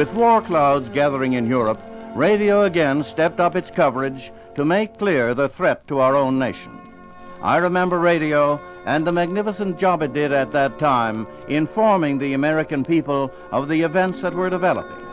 With war clouds gathering in Europe, radio again stepped up its coverage to make clear the threat to our own nation. I remember radio and the magnificent job it did at that time informing the American people of the events that were developing,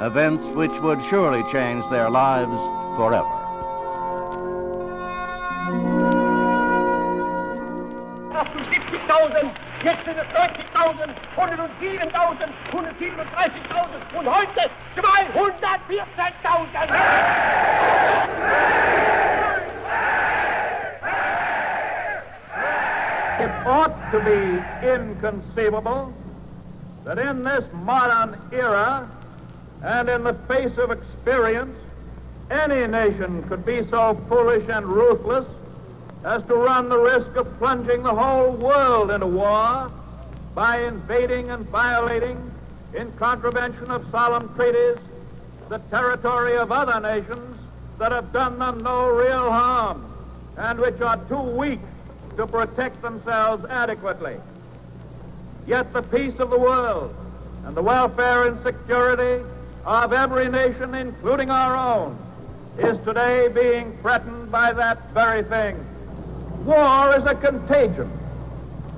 events which would surely change their lives forever. 78.000, jetzt sind es 90.000, 107.000, 137.000 und heute 214.000. It ought to be inconceivable that in this modern era and in the face of experience, any nation could be so foolish and ruthless as to run the risk of plunging the whole world into war by invading and violating, in contravention of solemn treaties, the territory of other nations that have done them no real harm and which are too weak to protect themselves adequately. Yet the peace of the world and the welfare and security of every nation, including our own, is today being threatened by that very thing. War is a contagion,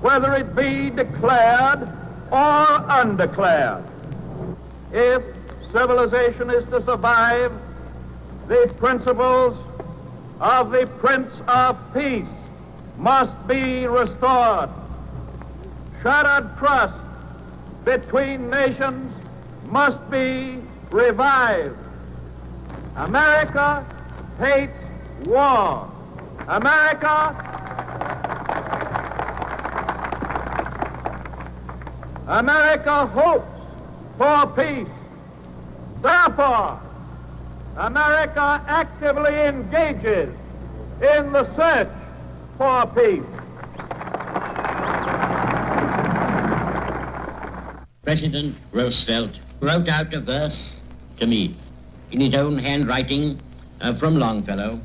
whether it be declared or undeclared. If civilization is to survive, the principles of the Prince of Peace must be restored. Shattered trust between nations must be revived. America hates war. America hopes for peace. Therefore, America actively engages in the search for peace. President Roosevelt wrote out a verse to me in his own handwriting from Longfellow.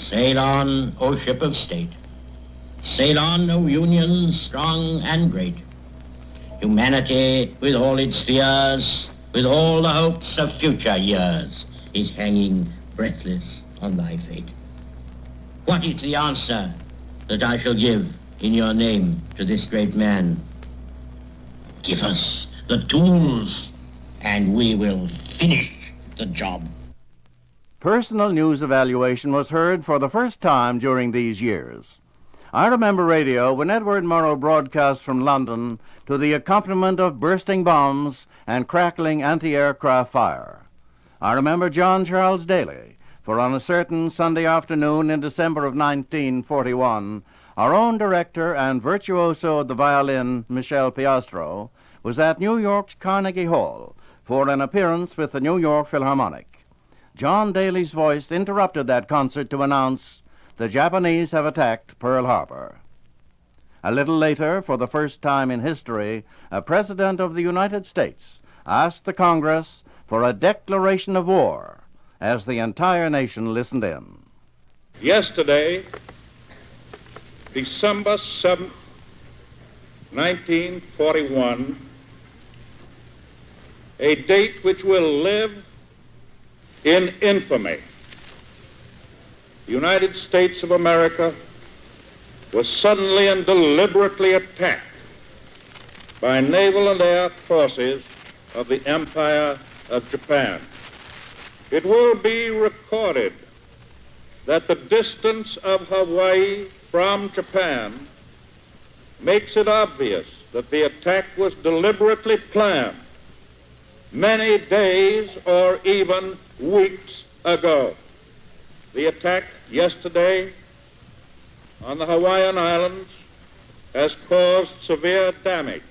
Sail on, O ship of state. Sail on, O Union strong and great. Humanity, with all its fears, with all the hopes of future years, is hanging breathless on thy fate. What is the answer that I shall give in your name to this great man? Give us the tools, and we will finish the job. Personal news evaluation was heard for the first time during these years. I remember radio when Edward Murrow broadcast from London to the accompaniment of bursting bombs and crackling anti-aircraft fire. I remember John Charles Daly, for on a certain Sunday afternoon in December of 1941, our own director and virtuoso of the violin, Michel Piastro, was at New York's Carnegie Hall for an appearance with the New York Philharmonic. John Daly's voice interrupted that concert to announce, "The Japanese have attacked Pearl Harbor." A little later, for the first time in history, a president of the United States asked the Congress for a declaration of war as the entire nation listened in. Yesterday, December 7th, 1941, a date which will live in infamy. The United States of America was suddenly and deliberately attacked by naval and air forces of the Empire of Japan. It will be recorded that the distance of Hawaii from Japan makes it obvious that the attack was deliberately planned many days or even weeks ago. The attack yesterday on the Hawaiian Islands has caused severe damage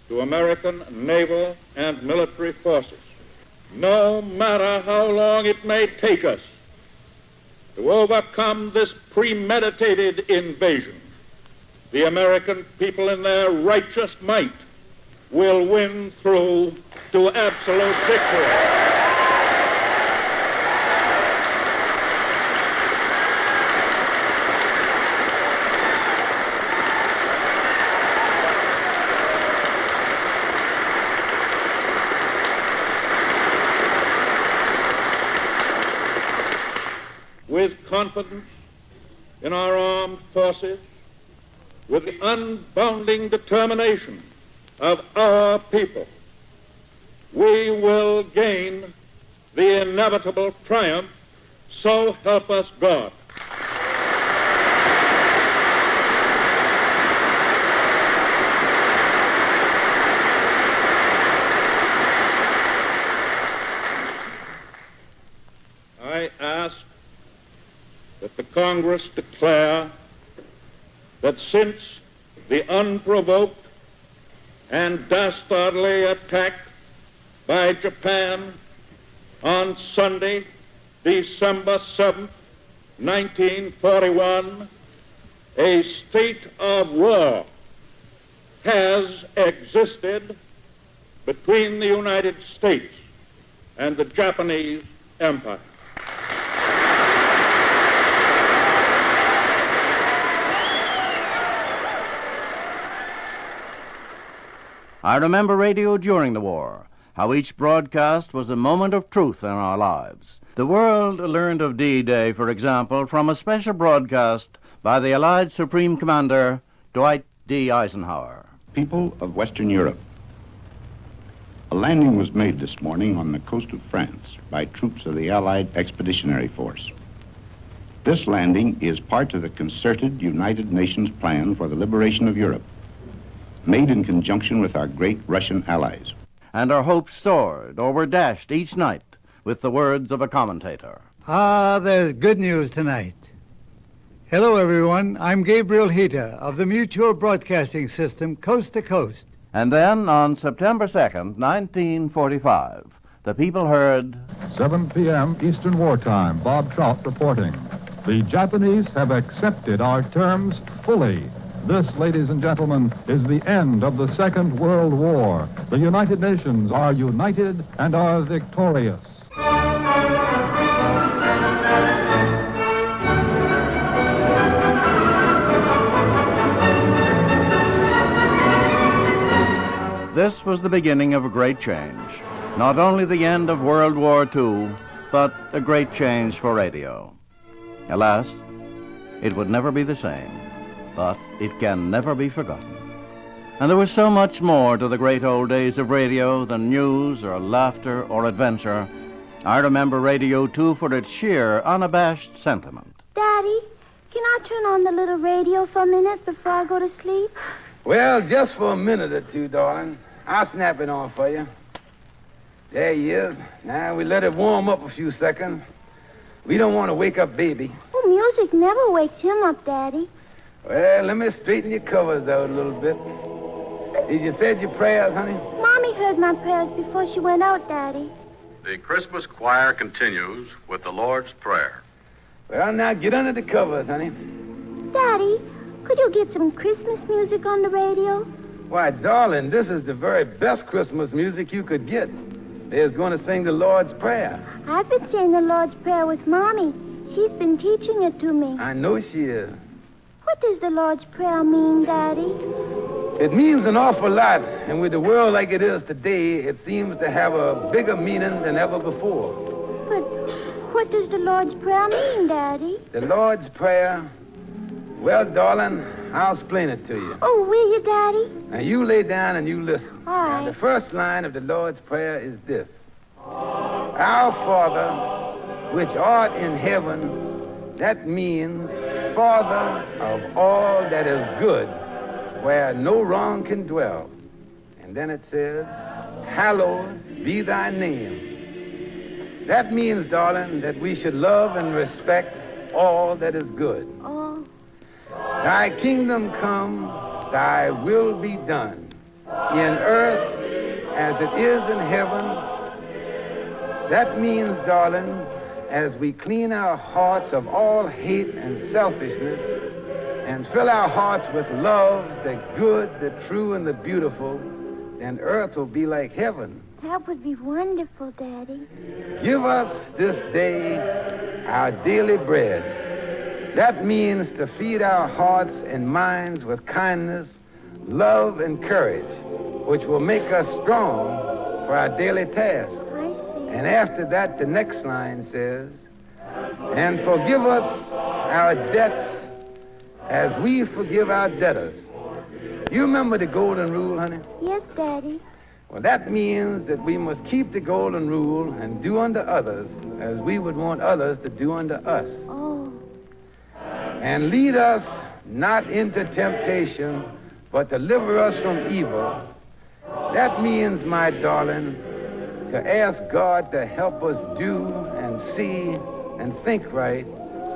to American naval and military forces. No matter how long it may take us to overcome this premeditated invasion, the American people in their righteous might will win through to absolute victory. with confidence in our armed forces, with the unbounding determination of our people, we will gain the inevitable triumph, so help us God. I ask that the Congress declare that since the unprovoked and dastardly attack by Japan on Sunday, December 7th, 1941, a state of war has existed between the United States and the Japanese Empire. I remember radio during the war, how each broadcast was a moment of truth in our lives. The world learned of D-Day, for example, from a special broadcast by the Allied Supreme Commander, Dwight D. Eisenhower. People of Western Europe, a landing was made this morning on the coast of France by troops of the Allied Expeditionary Force. This landing is part of the concerted United Nations plan for the liberation of Europe, made in conjunction with our great Russian allies. And our hopes soared or were dashed each night with the words of a commentator. There's good news tonight. Hello, everyone. I'm Gabriel Hita of the Mutual Broadcasting System, Coast to Coast. And then on September 2nd, 1945, the people heard... 7 p.m. Eastern Wartime, Bob Trout reporting. The Japanese have accepted our terms fully. This, ladies and gentlemen, is the end of the Second World War. The United Nations are united and are victorious. This was the beginning of a great change. Not only the end of World War II, but a great change for radio. Alas, it would never be the same, but it can never be forgotten. And there was so much more to the great old days of radio than news or laughter or adventure. I remember radio, too, for its sheer, unabashed sentiment. Daddy, can I turn on the little radio for a minute before I go to sleep? Well, just for a minute or two, darling. I'll snap it on for you. There he is. Now we let it warm up a few seconds. We don't want to wake up baby. Oh, music never wakes him up, Daddy. Well, let me straighten your covers out a little bit. Did you say your prayers, honey? Mommy heard my prayers before she went out, Daddy. The Christmas choir continues with the Lord's Prayer. Well, now get under the covers, honey. Daddy, could you get some Christmas music on the radio? Why, darling, this is the very best Christmas music you could get. They're going to sing the Lord's Prayer. I've been saying the Lord's Prayer with Mommy. She's been teaching it to me. I know she is. What does the Lord's Prayer mean, Daddy? It means an awful lot, and with the world like it is today, it seems to have a bigger meaning than ever before. But what does the Lord's Prayer mean, Daddy? The Lord's Prayer? Well, darling, I'll explain it to you. Oh, will you, Daddy? Now, you lay down and you listen. All right. Now, the first line of the Lord's Prayer is this. Our Father, which art in heaven, that means Father of all that is good, where no wrong can dwell. And then it says, hallowed be thy name. That means, darling, that we should love and respect all that is good. Oh. Thy kingdom come, thy will be done, in earth as it is in heaven. That means, darling, as we clean our hearts of all hate and selfishness and fill our hearts with love, the good, the true, and the beautiful, then earth will be like heaven. That would be wonderful, Daddy. Give us this day our daily bread. That means to feed our hearts and minds with kindness, love, and courage, which will make us strong for our daily tasks. I see. And after that, the next line says, and forgive us our debts as we forgive our debtors. You remember the golden rule, honey? Yes, Daddy. Well, that means that we must keep the golden rule and do unto others as we would want others to do unto us. Oh. And lead us not into temptation, but deliver us from evil. That means, my darling, to ask God to help us do and see and think right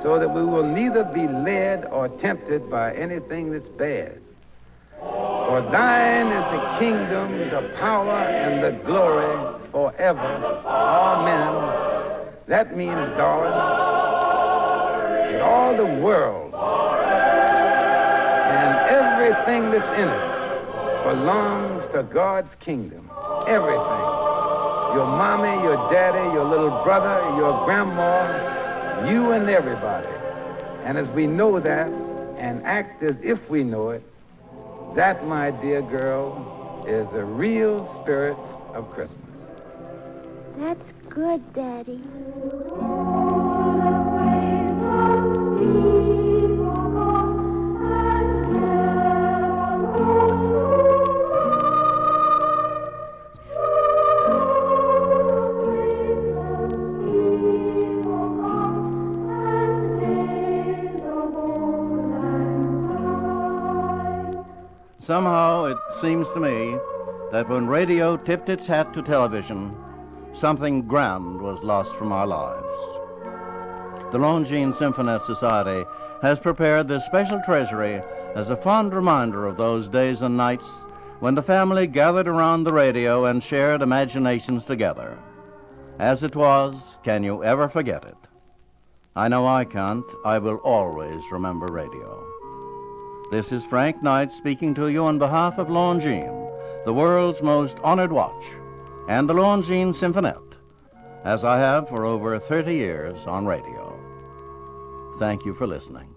so that we will neither be led or tempted by anything that's bad. For thine is the kingdom, the power, and the glory forever. Amen. That means, darling, that all the world and everything that's in it belongs to God's kingdom. Everything. Your mommy, your daddy, your little brother, your grandma, you and everybody. And as we know that and act as if we know it, that, my dear girl, is the real spirit of Christmas. That's good, Daddy. Somehow it seems to me that when radio tipped its hat to television, something grand was lost from our lives. The Longines Symphonette Society has prepared this special treasury as a fond reminder of those days and nights when the family gathered around the radio and shared imaginations together. As it was, can you ever forget it? I know I can't. I will always remember radio. This is Frank Knight speaking to you on behalf of Longines, the world's most honored watch, and the Longines Symphonette, as I have for over 30 years on radio. Thank you for listening.